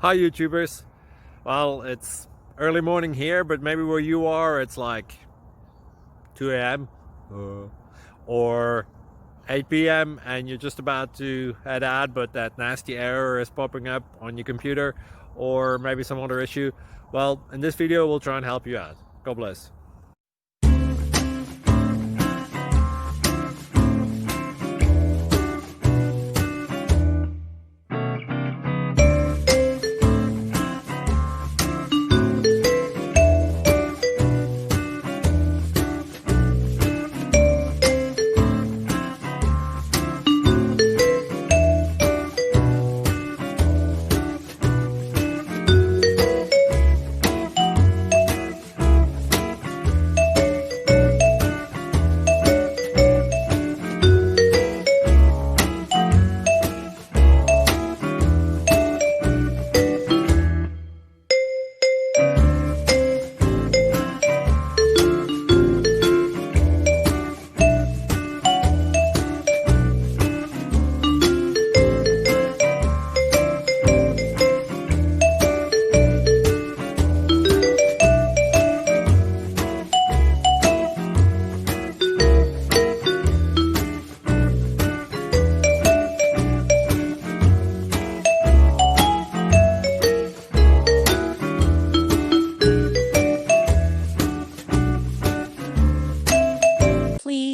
Hi YouTubers. Well, it's early morning here, but maybe where you are it's like 2 a.m. or 8 p.m. and you're just about to head out, but that nasty error is popping up on your computer, or maybe some other issue. Well, in this video we'll try and help you out. God bless.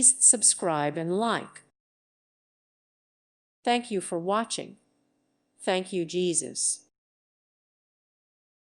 Please subscribe and like. Thank you for watching. Thank you, Jesus.